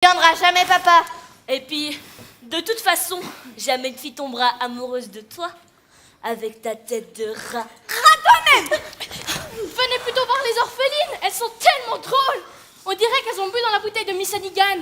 viendra jamais, papa. Et puis, de toute façon, jamais une fille tombera amoureuse de toi avec ta tête de rat. Rat toi-même. Venez plutôt voir les orphelines, elles sont tellement drôles. On dirait qu'elles ont bu dans la bouteille de Miss Hannigan.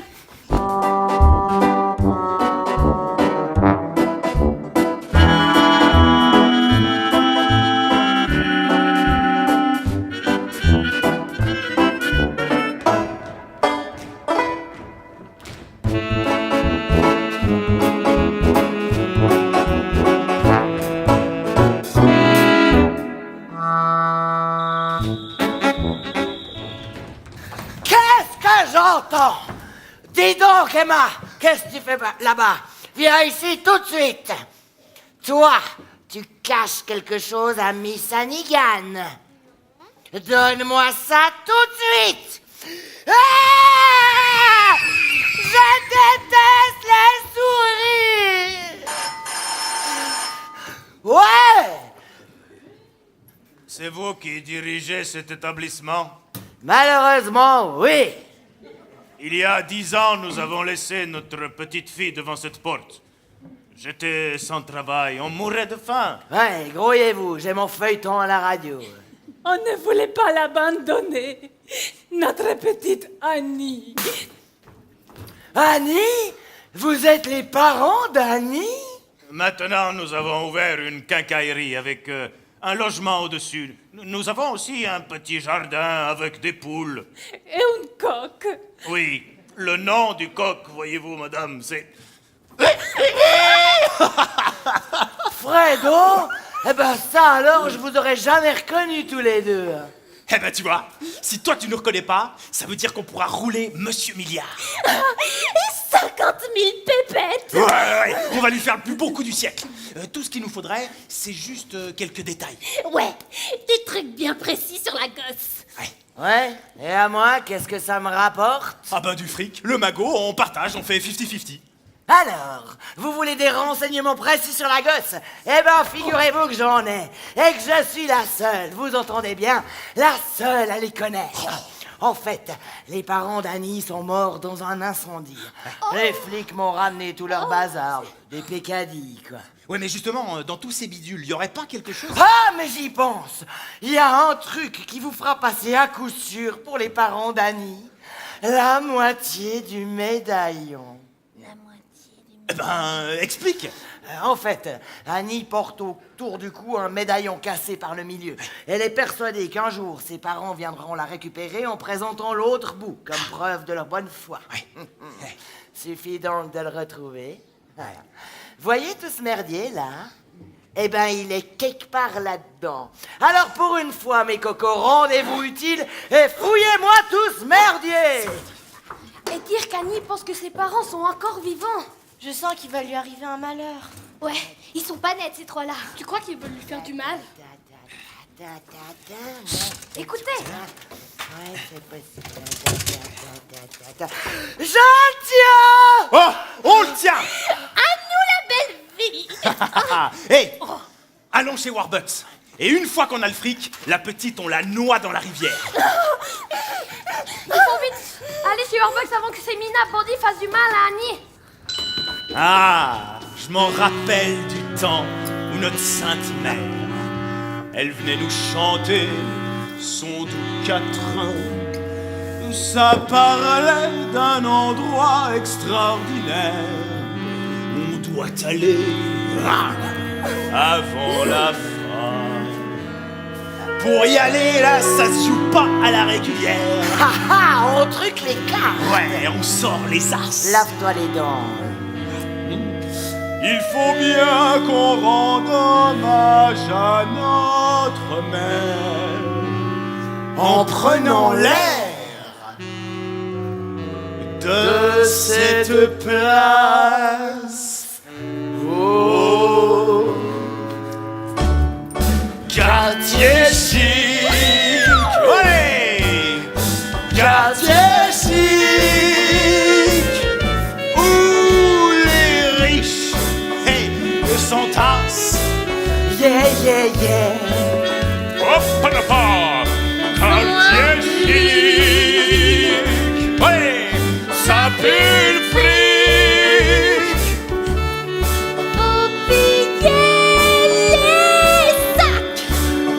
J'entends. Dis donc, Emma, qu'est-ce que tu fais là-bas? Viens ici tout de suite. Toi, tu caches quelque chose à Miss Hannigan. Donne-moi ça tout de suite. Ah! Je déteste les souris. Ouais. C'est vous qui dirigez cet établissement? Malheureusement, oui. Il y a 10 ans, nous avons laissé notre petite fille devant cette porte. J'étais sans travail, on mourait de faim. Ouais, grouillez-vous, j'ai mon feuilleton à la radio. On ne voulait pas l'abandonner. Notre petite Annie. Annie? Vous êtes les parents d'Annie? Maintenant, nous avons ouvert une quincaillerie avec un logement au-dessus. Nous avons aussi un petit jardin avec des poules. Et une coque. Oui, le nom du coq, voyez-vous, madame, c'est... Fredo? Eh ben ça alors, je vous aurais jamais reconnus tous les deux. Eh ben tu vois, si toi tu ne nous reconnais pas, ça veut dire qu'on pourra rouler Monsieur Milliard. 50 000 pépettes. Ouais, on va lui faire le plus beau coup du siècle. Tout ce qu'il nous faudrait, c'est juste quelques détails. Ouais, des trucs bien précis sur la gosse. Ouais, et à moi, qu'est-ce que ça me rapporte? Ah ben du fric, le magot, on partage, on fait 50-50. Alors, vous voulez des renseignements précis sur la gosse? Eh ben, figurez-vous que j'en ai, et que je suis la seule, vous entendez bien, la seule à les connaître. En fait, les parents d'Annie sont morts dans un incendie. Les flics m'ont ramené tout leur bazar, des pécadilles, quoi. Ouais, mais justement, dans tous ces bidules, il y aurait pas quelque chose... Ah, mais j'y pense. Il y a un truc qui vous fera passer à coup sûr pour les parents d'Annie. La moitié du médaillon. Eh ben, explique. En fait, Annie porte autour du cou un médaillon cassé par le milieu. Elle est persuadée qu'un jour, ses parents viendront la récupérer en présentant l'autre bout, comme preuve de leur bonne foi. Suffit donc de le retrouver. Voilà. Voyez tout ce merdier, là? Eh ben, il est quelque part là-dedans. Alors, pour une fois, mes cocos, rendez-vous utile et fouillez-moi tout ce merdier! Et dire qu'Annie pense que ses parents sont encore vivants. Je sens qu'il va lui arriver un malheur. Ouais, ils sont pas nets ces trois-là. Tu crois qu'ils veulent lui faire du mal? Écoutez. Ouais, c'est possible. Je le tiens! Oh, on le tient. À nous la belle vie. Hey, allons chez Warbucks. Et une fois qu'on a le fric, la petite, on la noie dans la rivière. Il faut vite aller chez Warbucks avant que ces minables bandits fassent du mal à Annie. Ah, je m'en rappelle du temps où notre sainte mère, elle venait nous chanter son doux quatrain. Ça parlait d'un endroit extraordinaire. On doit aller avant la fin. Pour y aller, là, ça se joue pas à la régulière. Ha ha, on truque les cartes. Ouais, on sort les as. Lave-toi les dents. Il faut bien qu'on rende hommage à notre mère en prenant l'air de cette place au quartier chic. Ouais, quartier chic où les riches s'entassent. Yeah, yeah, yeah. Hop, palapa, quartier chic. Ouais, ça pue le fric. Faut payer les sacs.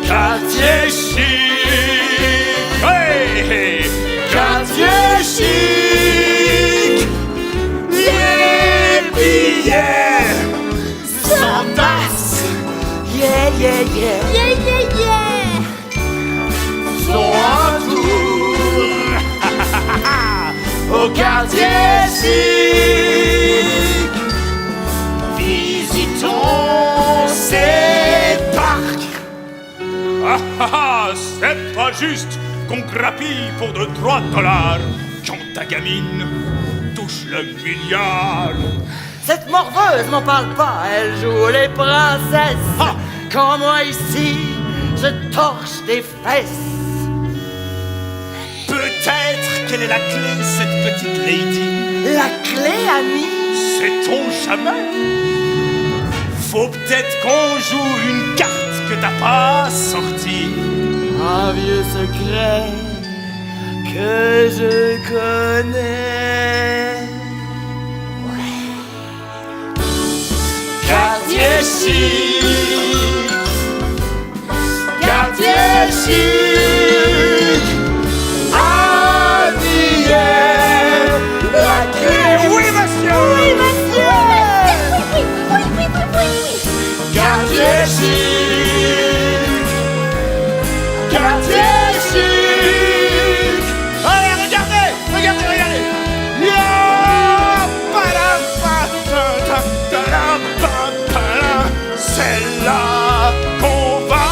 Quartier chic. Ouais. Quartier chic. Les billets s'entassent. Yeah, yeah, yeah. Yeah, yeah, yeah. Son retour au quartier chic. Visitons ces parcs. Ah ah ah, c'est pas juste qu'on grappille pour de 3 dollars quand ta gamine touche le milliard. Cette morveuse m'en parle pas, elle joue les princesses. Ah. Quand moi ici, je torche des fesses. Peut-être quelle est la clé, cette petite lady. La clé, Annie? Sait-on jamais? Faut peut-être qu'on joue une carte que t'as pas sortie. Un vieux secret que je connais. Quartier chic. Quartier chic. Habillé. La clé. Oui, monsieur. Oui, monsieur. Oui. Quartier chic. Quartier chic. Allez, regardez. Ya, padam, padam, padam, padam. C'est là qu'on va.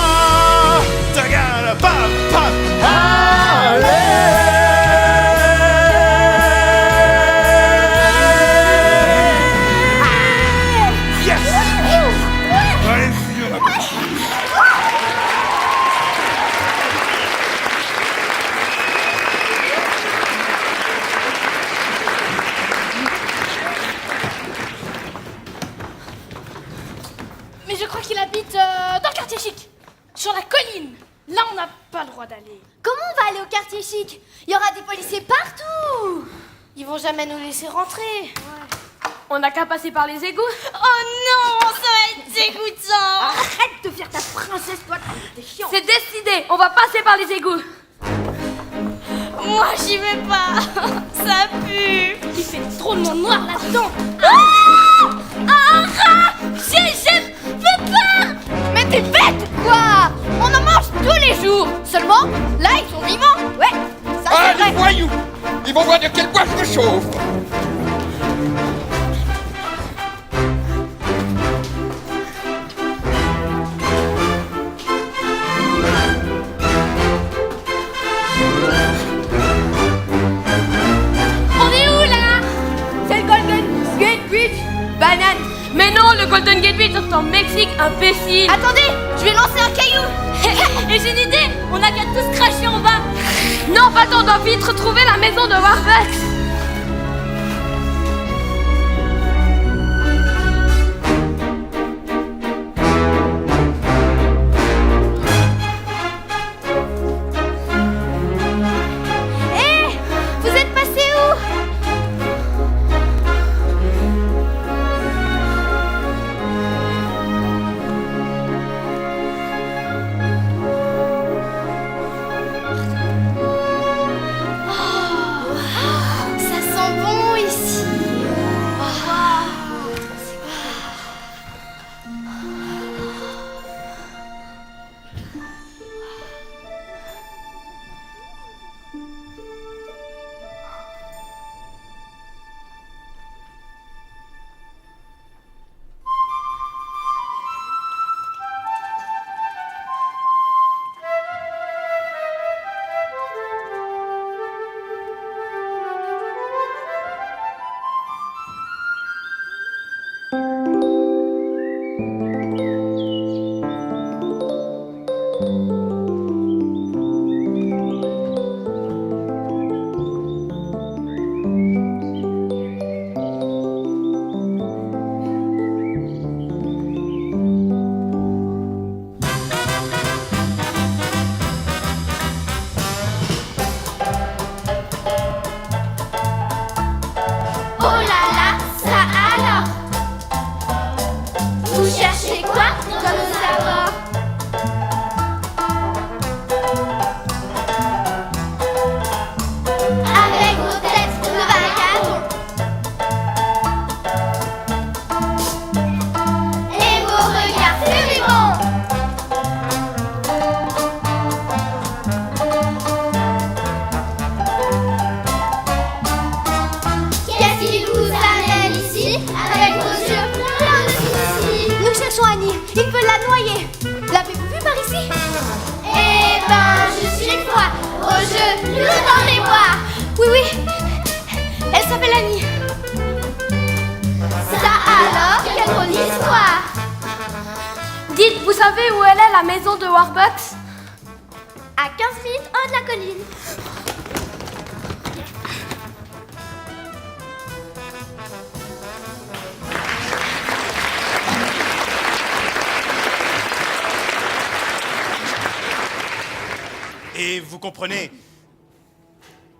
Tagada, pam, pam. Allez. Yes. Allez, Mais je crois qu'il habite dans le quartier chic, sur la colline. Là, on n'a pas le droit d'aller. Comment on va aller au quartier chic? Il y aura des policiers partout. Ils vont jamais nous laisser rentrer. On n'a qu'à passer par les égouts. Oh non, ça va être dégoûtant. Arrête de faire ta princesse, toi, t'es chiant. C'est décidé, on va passer par les égouts. Moi, j'y vais pas. Ça pue. Il fait trop de monde noir là-dedans. Ah, un rat. J'ai peur. Mais t'es bête ou quoi? On en mange tous les jours. Seulement, là, ils sont vivants. Ouais, ça Ah, c'est les vrai. voyous! Ils vont voir de quel bois je me chauffe! On est où là? C'est le Golden Gate Bridge. Banane. Mais non, le Golden Gate Bridge, c'est en Mexique, imbécile. Attendez, je vais lancer un caillou. Et j'ai une idée. On a qu'à tous cracher en bas. Non, pas tant, on doit vite retrouver la maison de Warbucks. Hé, vous êtes passé où? Oui. Elle s'appelle Annie. Ça alors, quelle drôle d'histoire. Dites, vous savez où elle est, la maison de Warbucks? À 15 minutes en haut de la colline. Et vous comprenez,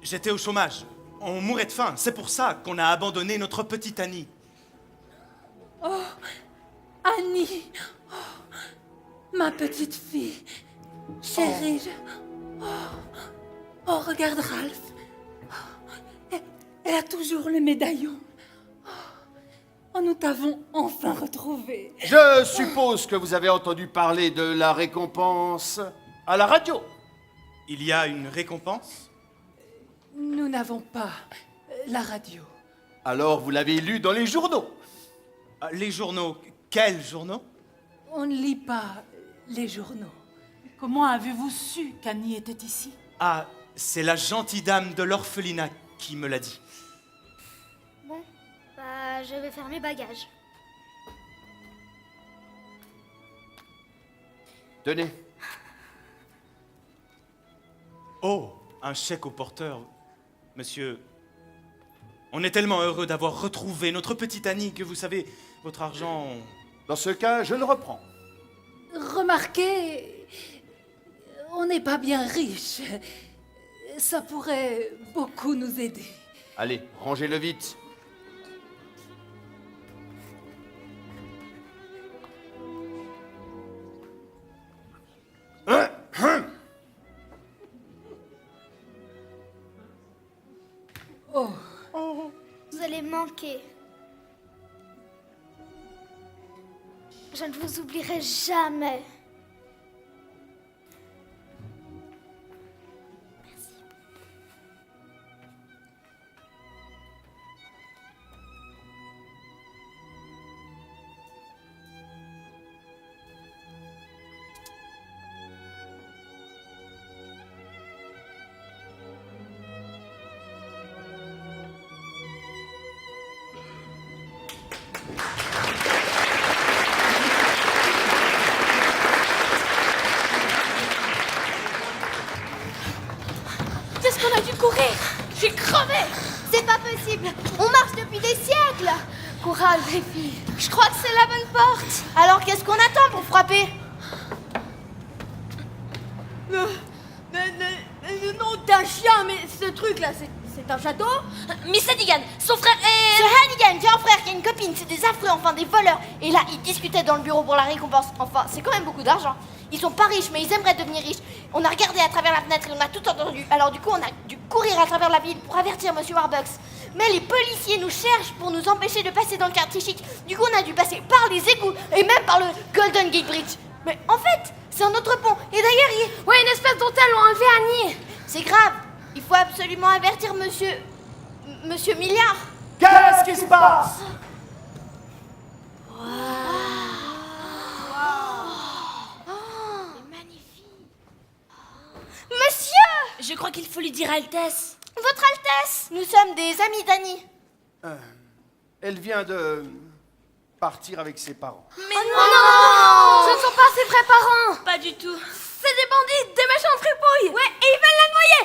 j'étais au chômage. On mourait de faim. C'est pour ça qu'on a abandonné notre petite Annie. Oh, Annie, oh, ma petite fille, chérie. Oh, regarde Ralph. Elle a toujours le médaillon. Oh, nous t'avons enfin retrouvé. Je suppose que vous avez entendu parler de la récompense à la radio. Il y a une récompense? Nous n'avons pas la radio. Alors vous l'avez lu dans les journaux. Les journaux? Quels journaux? On ne lit pas les journaux. Comment avez-vous su qu'Annie était ici? Ah, c'est la gentille dame de l'orphelinat qui me l'a dit. Bon, bah je vais faire mes bagages. Tenez. Oh, un chèque au porteur. Monsieur, on est tellement heureux d'avoir retrouvé notre petite Annie que vous savez, votre argent... Dans ce cas, je le reprends. Remarquez, on n'est pas bien riche. Ça pourrait beaucoup nous aider. Allez, rangez-le vite. Vous allez me manquer. Je ne vous oublierai jamais. Qu'est-ce qu'on a dû courir? J'ai crevé. C'est pas possible. On marche depuis des siècles. Courage, les filles. Je crois que c'est la bonne porte. Alors qu'est-ce qu'on attend pour frapper? Le nom d'un chien, mais ce truc-là, c'est un château? Miss Hannigan, son frère est... Ce Hannigan, j'ai un frère qui a une copine, c'est des affreux, enfin des voleurs. Et là, ils discutaient dans le bureau pour la récompense. Enfin, c'est quand même beaucoup d'argent. Ils sont pas riches, mais ils aimeraient devenir riches. On a regardé à travers la fenêtre et on a tout entendu. Alors du coup, on a dû courir à travers la ville pour avertir Monsieur Warbucks. Mais les policiers nous cherchent pour nous empêcher de passer dans le quartier chic. Du coup, on a dû passer par les égouts et même par le Golden Gate Bridge. Mais en fait, c'est un autre pont. Et d'ailleurs, il... Ouais, une espèce dont elles ont enlevé Annie. C'est grave. Il faut absolument avertir Monsieur Milliard. Qu'est-ce qui se passe? Monsieur! Je crois qu'il faut lui dire Altesse. Votre Altesse! Nous sommes des amis d'Annie. Elle vient de partir avec ses parents. Mais Non, ce ne sont pas ses vrais parents. pas du tout. C'est des bandits, des méchants tripouilles. Ouais, et ils veulent la noyer!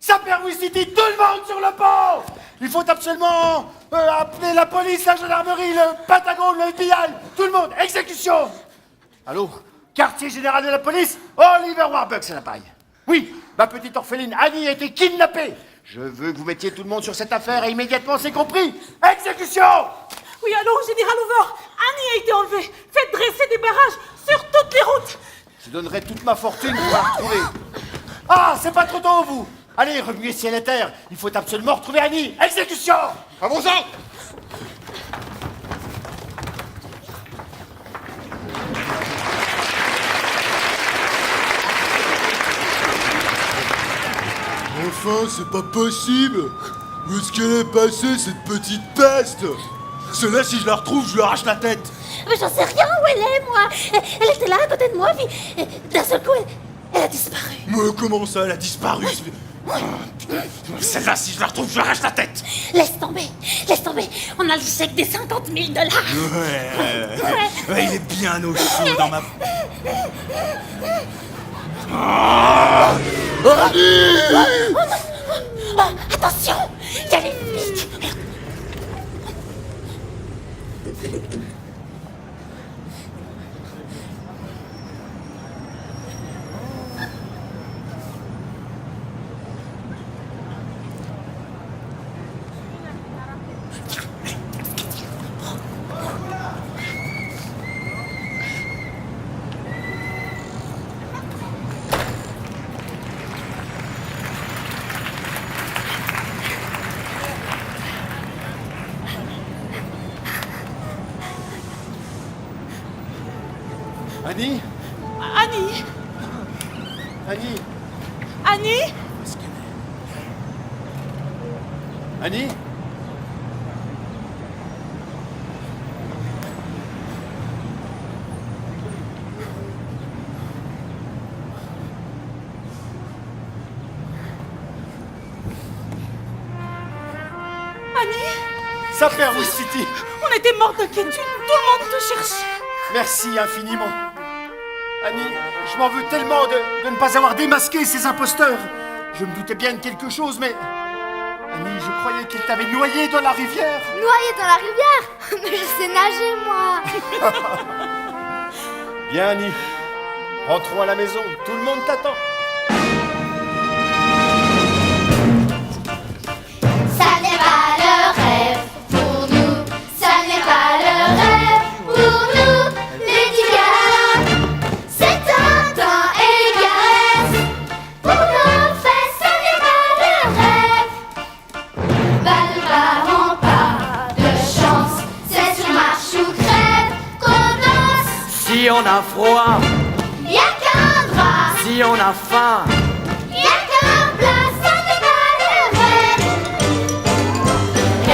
Saperwicity, tout le monde sur le pont! Il faut absolument appeler la police, la gendarmerie, le Pentagone, le FBI, tout le monde, exécution! Allô? Quartier général de la police, Oliver Warbucks à la paille. Oui, ma petite orpheline Annie a été kidnappée. Je veux que vous mettiez tout le monde sur cette affaire et immédiatement, c'est compris? Exécution! Oui, allô, Général Hoover, Annie a été enlevée. Faites dresser des barrages sur toutes les routes. Je donnerai toute ma fortune pour la retrouver. Ah, c'est pas trop tôt, vous! Allez, remuez ciel et terre. Il faut absolument retrouver Annie. Exécution! Allons-en! Enfin, c'est pas possible! Où est-ce qu'elle est passée, cette petite peste? Celle-là, si je la retrouve, je lui arrache la tête! Mais j'en sais rien où elle est, moi. Elle était là à côté de moi, puis d'un seul coup, elle a disparu. Mais comment ça, elle a disparu? Celle-là, si je la retrouve, je lui arrache la tête. Laisse tomber. On a le chèque des 50 000 $. Ouais, il est bien au chaud dans ma... Attention, il y a les flics. Annie Annie Annie Annie Où est-ce qu'elle est Annie Saperlous City. On était morts d'inquiétude. Tout le monde te cherchait. Merci infiniment. Annie, je m'en veux tellement de ne pas avoir démasqué ces imposteurs. Je me doutais bien de quelque chose, mais... Annie, je croyais qu'ils t'avaient noyé dans la rivière. Noyé dans la rivière? Mais je sais nager, moi. Bien, Annie. Rentrons à la maison. Tout le monde t'attend. Ça n'est pas le rêve pour nous. Ça n'est pas le rêve pour nous. Les tigres, c'est un temps et caresse. Pour nos fesses, ça n'est pas le rêve. Pas de parents, pas de chance. C'est sur marche ou crève qu'on danse. Si on a froid, Y'a qu'un drap, si on a faim, y'a qu'un plat, ça n'est pas le rêve. Et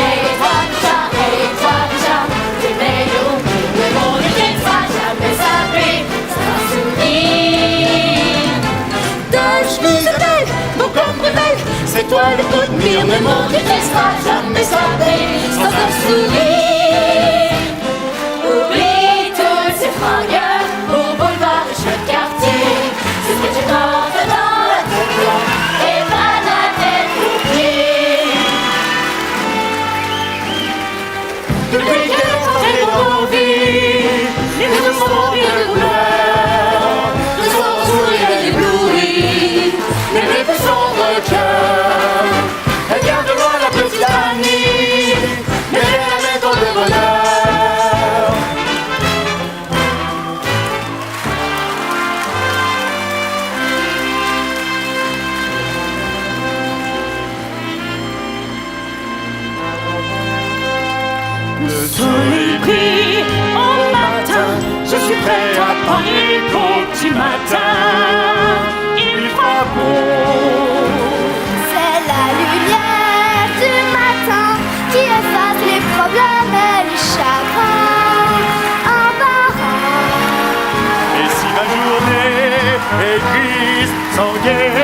toi déjà, t'es meilleur. Le monde ne sera jamais sablé, ça va sourire. Isabelle, mon corps rebelle, c'est toi le coup de mire. Le monde ne sera jamais sablé, sans un sourire. Oublie toutes ces fringueurs au boulevard de chaque quartier. C'est ce que tu portes dans la tête et pas la tête aux pieds. Depuis que l'entrée dans nos vies, les maisons sont de couleurs. Le soir sourire et ébloui, les plus sombres cœurs. Elle vient de loin, la petite Annie, mais elle a la maison de bonheur. Le soleil brille au matin. Je suis prêt à parler qu'au petit matin. Il fera beau. C'est la lumière du matin qui efface les problèmes et les chagrins embarras. Et si ma journée est grise, sans guerre